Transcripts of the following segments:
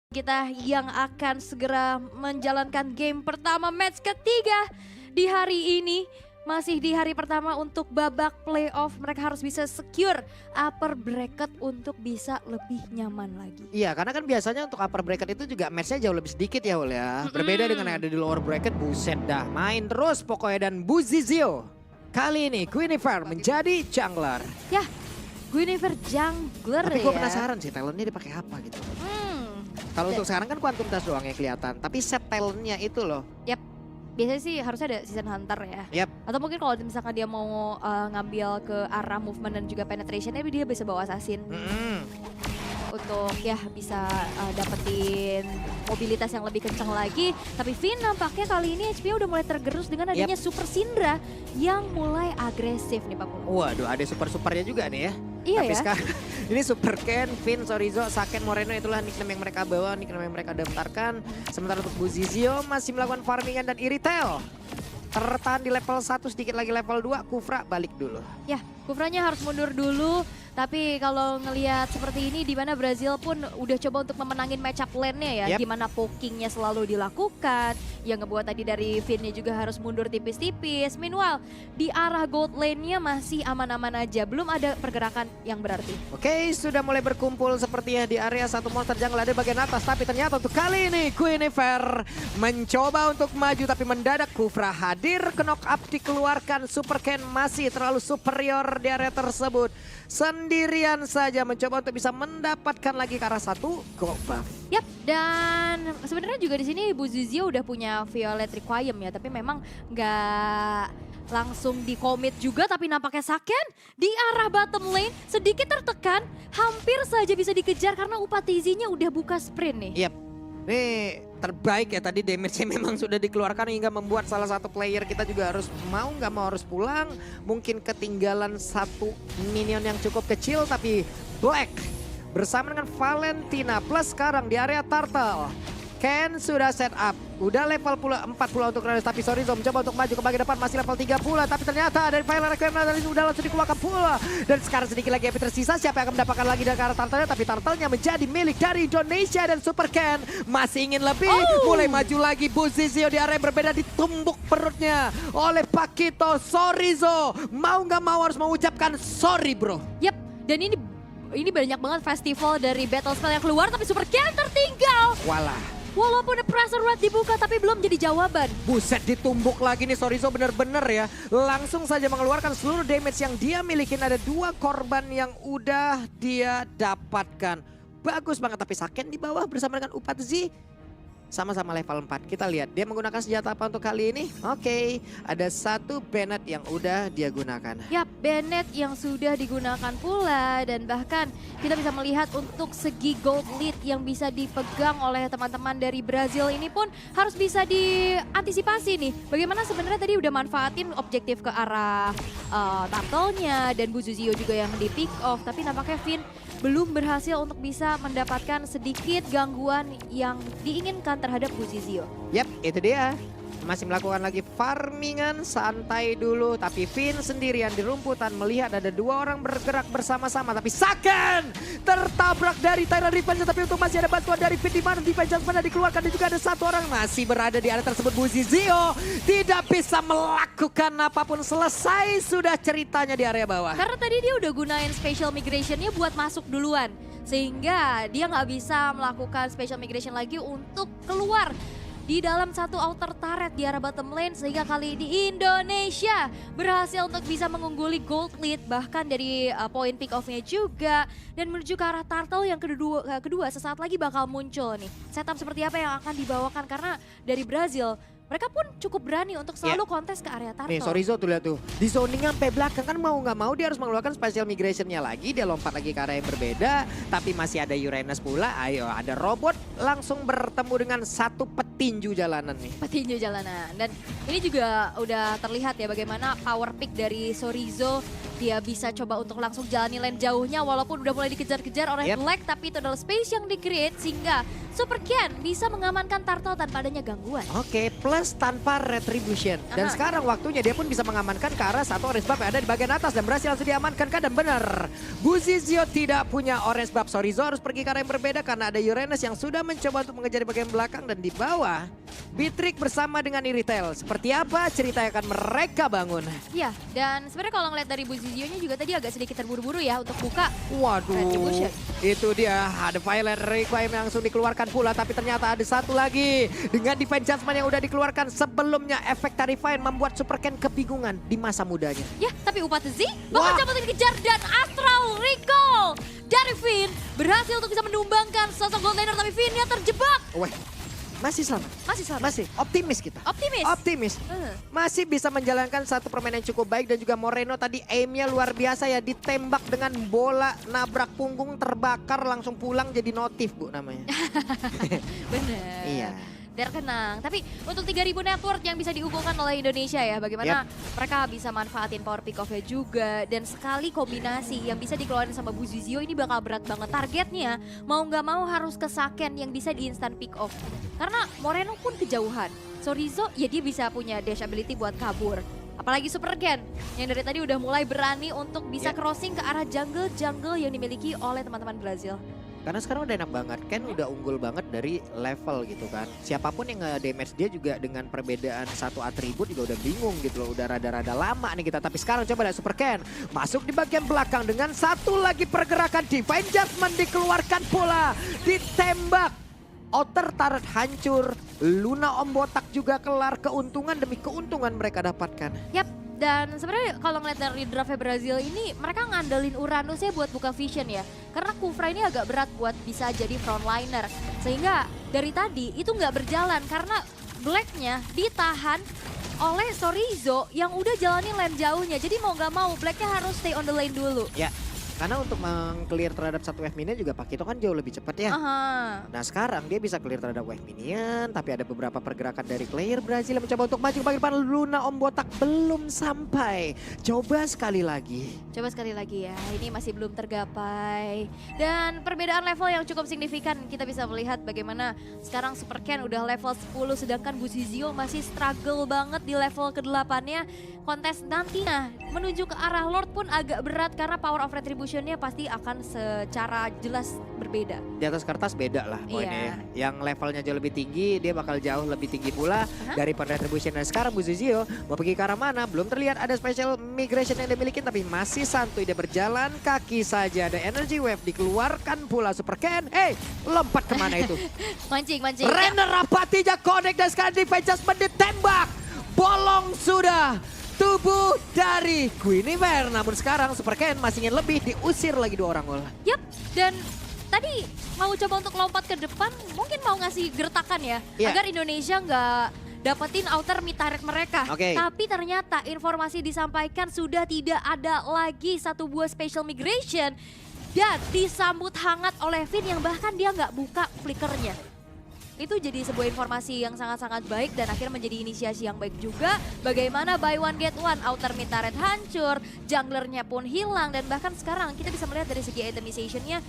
Kita yang akan segera menjalankan game pertama match ketiga di hari ini. Masih di hari pertama untuk babak playoff, mereka harus bisa secure upper bracket untuk bisa lebih nyaman lagi. Iya, karena kan biasanya untuk upper bracket itu juga matchnya jauh lebih sedikit ya Ul ya. Berbeda dengan yang ada di lower bracket, buset dah main terus pokoknya. Dan Buzizio kali ini Guinevere menjadi jungler. Ya, Guinevere jungler Tapi ya. gue penasaran sih talentnya dipakai apa gitu. Kalau untuk sekarang kan Quantum Touch doang yang kelihatan, tapi set talentnya itu loh. Yap, biasanya sih harusnya ada season hunter ya. Yap. Atau mungkin kalau misalkan dia mau ngambil ke arah movement dan juga penetration, dia bisa bawa assassin. Untuk ya bisa dapetin mobilitas yang lebih kencang lagi. Tapi Finn nampaknya kali ini HP udah mulai tergerus dengan adanya Super Syndra yang mulai agresif nih Pak Pulu. Waduh, ada super-supernya juga nih ya. Iya tapi ya. sekarang ini Super Ken, Finn, Sorizo, Saken, Moreno itulah nickname yang mereka bawa, nickname yang mereka daftarkan. Sementara untuk Buzizio masih melakukan farmingan dan Iritel tertahan di level 1, sedikit lagi level 2, Kufra balik dulu. Ya, Kufranya harus mundur dulu. Tapi kalau ngelihat seperti ini di mana Brazil pun udah coba untuk memenangin match up lane-nya ya. Gimana pokingnya selalu dilakukan. Yang ngebuat tadi dari Finn-nya juga harus mundur tipis-tipis. Meanwhile di arah gold lane-nya masih aman-aman aja. Belum ada pergerakan yang berarti. Oke, sudah mulai berkumpul sepertinya di area satu monster jungle ada bagian atas. Tapi ternyata untuk kali ini Guinevere mencoba untuk maju. Tapi mendadak Kufra hadir ke knock up dikeluarkan. Super Ken masih terlalu superior di area tersebut. Sendirian saja mencoba untuk bisa mendapatkan lagi ke arah satu gold buff. Yap, dan sebenarnya juga di sini Buzizio udah punya Violet Requiem ya, tapi memang nggak langsung di commit juga. Tapi nampaknya Saken di arah bottom lane sedikit tertekan, hampir saja bisa dikejar karena Upatizinya udah buka sprint nih. Yap, ini terbaik ya tadi damage-nya memang sudah dikeluarkan hingga membuat salah satu player kita juga harus mau nggak mau harus pulang. Mungkin ketinggalan satu minion yang cukup kecil tapi Black bersama dengan Valentina plus sekarang di area Turtle. Ken sudah set up, udah level pula 4 pula untuk Radius, tapi Sorizo mencoba untuk maju ke bagian depan masih level 3 pula, tapi ternyata dari Violet Requiem dari sudah langsung dikeluarkan pula. Dan sekarang sedikit lagi HP tersisa, siapa yang akan mendapatkan lagi dari arah Turtle-nya, tapi Turtle-nya menjadi milik dari Indonesia dan Super Ken masih ingin lebih, mulai maju lagi Buzizio di area yang berbeda, ditumbuk perutnya oleh Pakito. Sorizo mau nggak mau harus mengucapkan sorry bro. Yap, dan ini banyak banget festival dari battle spell yang keluar, tapi Super Ken tertinggal. Walah. Walaupun pressure rate dibuka tapi belum jadi jawaban. Buset, ditumbuk lagi nih Sorizo bener-bener ya. Langsung saja mengeluarkan seluruh damage yang dia milikin. Ada 2 korban yang udah dia dapatkan. Bagus banget, tapi Saken di bawah bersama dengan Upatzi. Sama-sama level 4. Kita lihat dia menggunakan senjata apa untuk kali ini. Oke, ada satu Bennett yang udah dia gunakan. Yap, Bennett yang sudah digunakan pula. Dan bahkan kita bisa melihat untuk segi gold lead yang bisa dipegang oleh teman-teman dari Brazil ini pun harus bisa diantisipasi nih. Bagaimana sebenarnya tadi udah manfaatin objektif ke arah Turtle-nya dan Buzizio juga yang di pick off. Tapi nampaknya Finn belum berhasil untuk bisa mendapatkan sedikit gangguan yang diinginkan terhadap Buzizio. Yap, itu dia. Masih melakukan lagi farmingan, santai dulu. Tapi Finn sendirian di rumputan melihat ada 2 orang bergerak bersama-sama. Tapi Saken tertabrak dari Tyrant Revenge. Tapi untuk masih ada bantuan dari Finn di mana Defense mana dikeluarkan. Dan juga ada 1 orang masih berada di area tersebut. Buzizio tidak bisa melakukan apapun. Selesai sudah ceritanya di area bawah. Karena tadi dia udah gunain special migration-nya buat masuk duluan. Sehingga dia nggak bisa melakukan special migration lagi untuk keluar di dalam satu outer turret di arah bottom lane. Sehingga kali ini Indonesia berhasil untuk bisa mengungguli gold lead. Bahkan dari point pick off-nya juga. Dan menuju ke arah Turtle yang kedua sesaat lagi bakal muncul nih. Setup seperti apa yang akan dibawakan karena dari Brazil mereka pun cukup berani untuk selalu kontes ke area Turtle. Nih Sorizo tuh lihat tuh, di zoning sampai belakang kan mau nggak mau dia harus mengeluarkan special migration-nya lagi. Dia lompat lagi ke arah yang berbeda, tapi masih ada Uranus pula. Ayo ada robot langsung bertemu dengan satu petinju jalanan nih. Petinju jalanan. Dan ini juga udah terlihat ya bagaimana power pick dari Sorizo Dia bisa coba untuk langsung jalani lane jauhnya walaupun udah mulai dikejar-kejar oleh Black. Tapi itu adalah space yang di-create sehingga Super Ken bisa mengamankan Turtle tanpa adanya gangguan. Oke, plus tanpa retribution. Dan sekarang waktunya dia pun bisa mengamankan ke arah satu orange buff yang ada di bagian atas. Dan berhasil langsung diamankan kan, dan benar. Buzizio tidak punya orange buff. Sorizo harus pergi ke arah yang berbeda karena ada Uranus yang sudah mencoba untuk mengejar di bagian belakang. Dan di bawah, Beatrix bersama dengan Iritel. Seperti apa cerita yang akan mereka bangun? Iya, dan sebenarnya kalau ngeliat dari Buzizio-nya juga tadi agak sedikit terburu-buru ya untuk buka. Waduh, Retribution. itu dia ada Violet Requiem yang langsung dikeluarkan pula. Tapi ternyata ada satu lagi. Dengan Divine Judgment yang udah dikeluarkan sebelumnya, efek Tarifine membuat Super Ken kebingungan di masa mudanya. Ya, tapi Upatezi bakal coba untuk dikejar dan Astral Recall dari Finn berhasil untuk bisa menumbangkan sosok Gold Laner, tapi Finn-nya terjebak. Weh, masih selamat. Masih selamat. Masih optimis kita. Optimis. Optimis. Masih bisa menjalankan satu permainan yang cukup baik. Dan juga Moreno tadi aimnya luar biasa ya. Ditembak dengan bola, nabrak punggung, terbakar, langsung pulang jadi notif Bu namanya. Bener. Iya. Terkenang. Tapi untuk 3000 network yang bisa diunggulkan oleh Indonesia ya, bagaimana mereka bisa manfaatin power pick off-nya juga. Dan sekali kombinasi yang bisa dikeluarin sama Buzizio ini bakal berat banget. Targetnya mau nggak mau harus ke Saken yang bisa di instant pick off. Karena Moreno pun kejauhan. Sorizo ya dia bisa punya dash ability buat kabur. Apalagi Super Ken yang dari tadi udah mulai berani untuk bisa crossing ke arah jungle-jungle yang dimiliki oleh teman-teman Brazil. Karena sekarang udah enak banget, Ken udah unggul banget dari level gitu kan. Siapapun yang nge-damage dia juga dengan perbedaan satu atribut juga udah bingung gitu loh. Udah rada-rada lama nih kita. Tapi sekarang coba lihat Super Ken masuk di bagian belakang dengan satu lagi pergerakan. Divine Judgment dikeluarkan pula. Ditembak. Outer turret hancur. Luna Om Botak juga kelar. Keuntungan demi keuntungan mereka dapatkan. Yap. Dan sebenarnya kalau ngeliat dari draftnya Brazil ini, mereka ngandelin Uranusnya buat buka vision ya. Karena Kufra ini agak berat buat bisa jadi frontliner. Sehingga dari tadi itu nggak berjalan karena Black-nya ditahan oleh Sorizo yang udah jalanin lane jauhnya. Jadi mau nggak mau Black-nya harus stay on the lane dulu. Ya, karena untuk meng-clear terhadap satu wave minion juga Pakito kan jauh lebih cepat ya. Nah sekarang dia bisa clear terhadap wave minion, tapi ada beberapa pergerakan dari player Brazil yang mencoba untuk maju ke bagian depan. Luna Om Botak belum sampai. Coba sekali lagi. Coba sekali lagi ya, ini masih belum tergapai. Dan perbedaan level yang cukup signifikan, kita bisa melihat bagaimana sekarang Super Ken udah level 10 sedangkan Buzizio masih struggle banget di level ke-8-nya. Kontes nantinya menuju ke arah Lord pun agak berat karena power of retribution-nya pasti akan secara jelas berbeda. Di atas kertas beda lah poinnya ya. Yang levelnya jauh lebih tinggi, dia bakal jauh lebih tinggi pula daripada retribution. Dan sekarang Buzizio mau pergi ke arah mana? Belum terlihat ada special migration yang dia miliki, tapi masih santuy dia berjalan kaki saja. Ada energy wave dikeluarkan pula Super Ken. Lompat kemana itu? Mancing, mancing. Renner Rapatinya connect dan sekarang Divine Judgment ditembak. Bolong sudah tubuh dari Guinevere. Namun sekarang Super Ken masih ingin lebih, diusir lagi dua orang gol. Yap, dan tadi mau coba untuk lompat ke depan, mungkin mau ngasih gertakan ya. Agar Indonesia nggak dapetin outer mid turret mereka. Tapi ternyata informasi disampaikan sudah tidak ada lagi satu buah special migration. Dan disambut hangat oleh Finn yang bahkan dia nggak buka flickernya. Itu jadi sebuah informasi yang sangat-sangat baik dan akhirnya menjadi inisiasi yang baik juga. Bagaimana buy one get one, outer mid turret hancur, junglernya pun hilang. Dan bahkan sekarang kita bisa melihat dari segi itemization-nya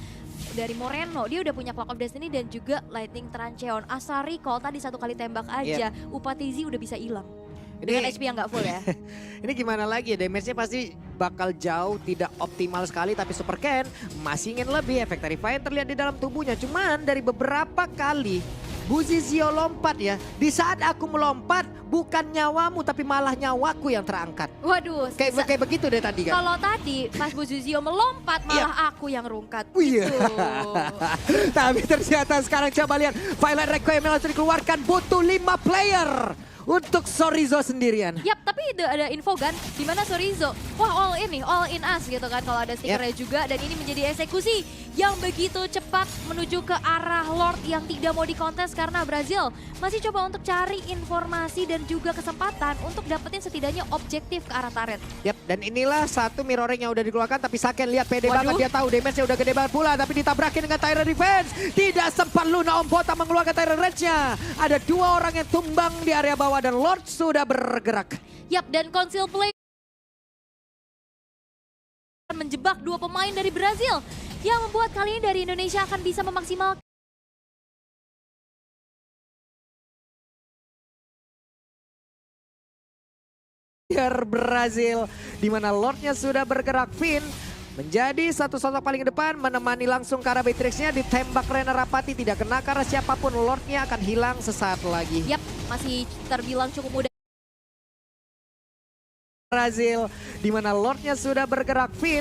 dari Moreno. Dia udah punya Clock of Destiny dan juga Lightning Trancheon. Asal recall tadi satu kali tembak aja, Upatezi udah bisa hilang. Dengan HP yang nggak full ya. Ini gimana lagi ya, damage-nya pasti bakal jauh tidak optimal sekali. Tapi Super Ken masih ingin lebih, efek Tarifine terlihat di dalam tubuhnya. Cuman dari beberapa kali Buzizio lompat ya. Di saat aku melompat bukan nyawamu tapi malah nyawaku yang terangkat. Waduh. Kayak begitu deh tadi kan. Kalau tadi pas Buzizio melompat malah aku yang rungkat. Iya. Tapi ternyata sekarang coba lihat. Violet Requiem yang langsung dikeluarkan, butuh 5 player untuk Sorizo sendirian. Yap, tapi ada info kan di mana Sorizo, wah all in us gitu kan kalau ada stikernya juga. Dan ini menjadi eksekusi yang begitu cepat menuju ke arah Lord yang tidak mau dikontes karena Brazil masih coba untuk cari informasi dan juga kesempatan untuk dapetin setidaknya objektif ke arah turret. Yap, dan inilah satu mirroring yang udah dikeluarkan, tapi Saken lihat pede banget, dia tahu damage-nya udah gede banget pula, tapi ditabrakin dengan Tyrant Defense. Tidak sempat Luna Om Botak mengeluarkan Tyrant Rage-nya. Ada 2 orang yang tumbang di area bawah dan Lord sudah bergerak. Yap, dan Conceal Play menjebak dua pemain dari Brazil yang membuat kali ini dari Indonesia akan bisa memaksimalkan Brazil, di mana Lordnya sudah bergerak. Finn menjadi satu sosok paling depan, menemani langsung ke arah Beatrix-nya, ditembak Rena Rapati, tidak kena karena siapapun. Lordnya akan hilang sesaat lagi. Yap, masih terbilang cukup mudah. Brazil, di mana Lordnya sudah bergerak. Finn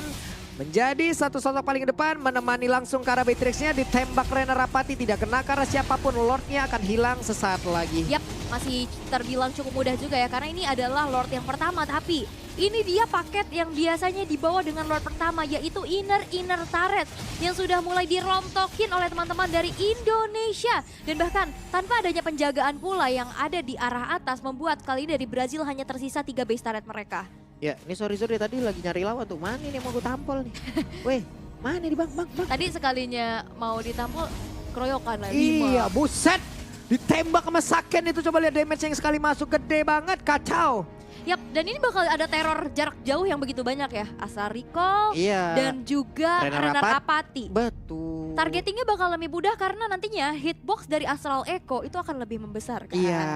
menjadi satu sosok paling depan, menemani langsung ke arah Beatrix-nya, ditembak Rena Rapati, tidak kena karena siapapun. Lordnya akan hilang sesaat lagi. Yap, masih terbilang cukup mudah juga ya, karena ini adalah Lord yang pertama, tapi ini dia paket yang biasanya dibawa dengan Lord pertama, yaitu inner turret yang sudah mulai dirontokin oleh teman-teman dari Indonesia. Dan bahkan tanpa adanya penjagaan pula yang ada di arah atas, membuat kali ini dari Brazil hanya tersisa 3 base turret mereka. Ya, ini sorry tadi lagi nyari lawan tuh. Mana ini yang mau gue tampol nih? Weh, mana nih bang? Tadi sekalinya mau ditampol, keroyokan lah. Iya, buset. Ditembak sama Saken itu, coba lihat damage yang sekali masuk, gede banget, kacau. Yap, dan ini bakal ada teror jarak jauh yang begitu banyak ya. Asal Recall dan juga Rena Rapati. Betul. Targetingnya bakal lebih mudah karena nantinya hitbox dari Astral Echo itu akan lebih membesar kan. Iya.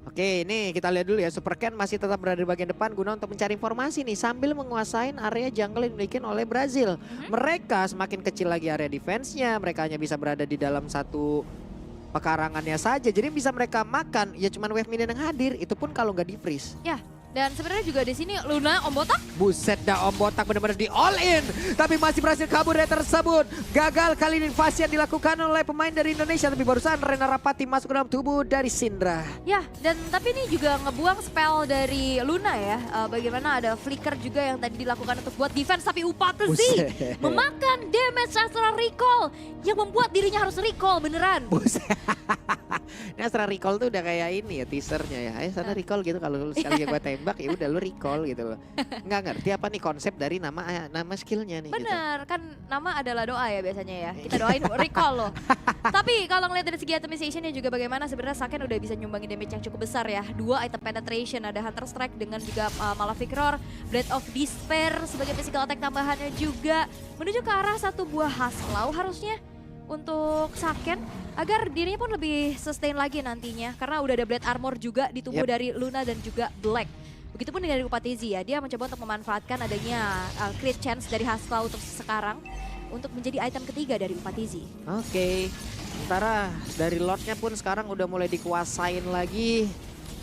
Oke, ini kita lihat dulu ya. Super Ken masih tetap berada di bagian depan guna untuk mencari informasi nih sambil menguasain area jungle yang dimiliki oleh Brazil. Mereka semakin kecil lagi area defense-nya, mereka hanya bisa berada di dalam satu pekarangannya saja. Jadi bisa mereka makan ya cuman wave minion yang hadir, itu pun kalau nggak di-freeze. Ya, dan sebenarnya juga di sini Luna, Om Botak. Buset dah, Om Botak benar-benar di all in. Tapi masih berhasil kabur dari tersebut. Gagal kali ini invasi yang dilakukan oleh pemain dari Indonesia. Tapi barusan Rena Rapati masuk ke dalam tubuh dari Syndra. Ya, dan tapi ini juga ngebuang spell dari Luna ya. Bagaimana ada flicker juga yang tadi dilakukan untuk buat defense. Tapi Upatezi memakan damage Astral Recall yang membuat dirinya harus recall beneran. Buset. Ini Astral Recall tuh udah kayak ini ya teasernya ya. Ayo sana recall gitu, kalau sekali gue tembak ya udah lu recall gitu loh. Nggak ngerti apa nih konsep dari nama skillnya nih. Bener, gitu. Kan nama adalah doa ya biasanya ya. Kita doain recall loh. Tapi kalau ngeliat dari segi itemization juga bagaimana, sebenarnya Saken udah bisa nyumbangin damage yang cukup besar ya. 2 item penetration, ada Hunter Strike dengan juga Malefic Roar, Blade of Despair sebagai physical attack tambahannya juga. Menuju ke arah satu buah Hasklaw harusnya untuk Saken agar dirinya pun lebih sustain lagi nantinya. Karena udah ada Blade Armor juga di tubuh dari Luna dan juga Black. Begitupun dengan dari Upatezi ya, dia mencoba untuk memanfaatkan adanya crit chance dari Hasklaw untuk sekarang untuk menjadi item ketiga dari Upatezi. Oke. Sementara dari Lordnya pun sekarang udah mulai dikuasain lagi.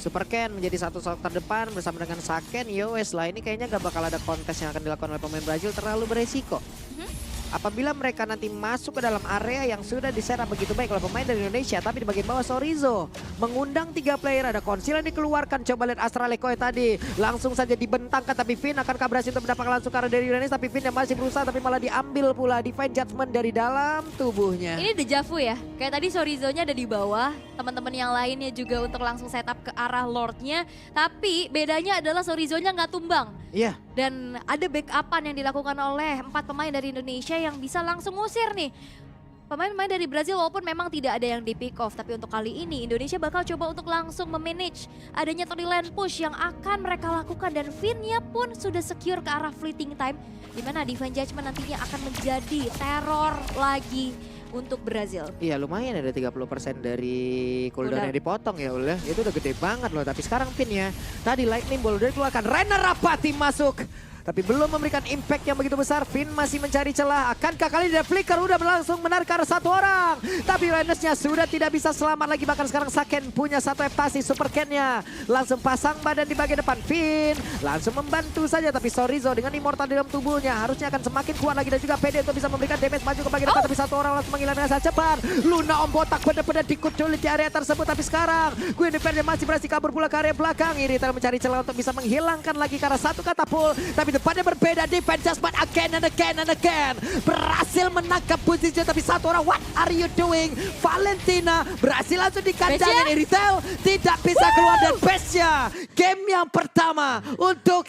Super Ken menjadi satu sosok terdepan bersama dengan Saken. Yowes lah, ini kayaknya gak bakal ada kontes yang akan dilakukan oleh pemain Brazil, terlalu beresiko. Apabila mereka nanti masuk ke dalam area yang sudah diserap begitu baik oleh pemain dari Indonesia. Tapi di bagian bawah Sorizo mengundang 3 player, ada Conceal yang dikeluarkan. Coba lihat Astral Echo tadi langsung saja dibentangkan, tapi Finn akankah berhasil untuk mendapatkan langsung ke arah dari Indonesia. Tapi Finn yang masih berusaha, tapi malah diambil pula Divine Judgment dari dalam tubuhnya. Ini dejavu ya, kayak tadi Sorizo-nya ada di bawah, teman-teman yang lainnya juga untuk langsung setup ke arah Lordnya. Tapi bedanya adalah Sorizo-nya nggak tumbang. Iya. Dan ada backupan yang dilakukan oleh 4 pemain dari Indonesia yang bisa langsung ngusir nih pemain-pemain dari Brazil, walaupun memang tidak ada yang di pick off. Tapi untuk kali ini Indonesia bakal coba untuk langsung memanage adanya early lane push yang akan mereka lakukan. Dan Finn-nya pun sudah secure ke arah fleeting time, dimana Divine Judgment nantinya akan menjadi teror lagi untuk Brazil. Iya, lumayan ada 30% dari cooldown yang dipotong ya udah. Itu udah gede banget loh. Tapi sekarang Finn-nya tadi lightning ball udah dikeluarkan. Rena Rapati masuk. Tapi belum memberikan impact yang begitu besar. Finn masih mencari celah. Akankah kali ini Flicker udah langsung menarik ke arah satu orang. Tapi Renesnya sudah tidak bisa selamat lagi. Bahkan sekarang Saken punya satu eptasi. Super Ken-nya langsung pasang badan di bagian depan. Finn langsung membantu saja. Tapi Sorizo dengan immortal di dalam tubuhnya harusnya akan semakin kuat lagi. Dan juga pede untuk bisa memberikan damage maju ke bagian depan. Tapi satu orang langsung menghilangkan dengan sangat cepat. Luna Om Botak benar-benar dikuculit di area tersebut. Tapi sekarang Gwen Defender masih berhasil kabur pula ke area belakang. Irithel mencari celah untuk bisa menghilangkan lagi ke arah satu katapul. Tapi depannya berbeda, Defense Judgment again and again and again. Berhasil menangkap posisi, tapi satu orang, what are you doing? Valentina berhasil langsung dikandangin. Irithel tidak bisa keluar dan best-nya game yang pertama untuk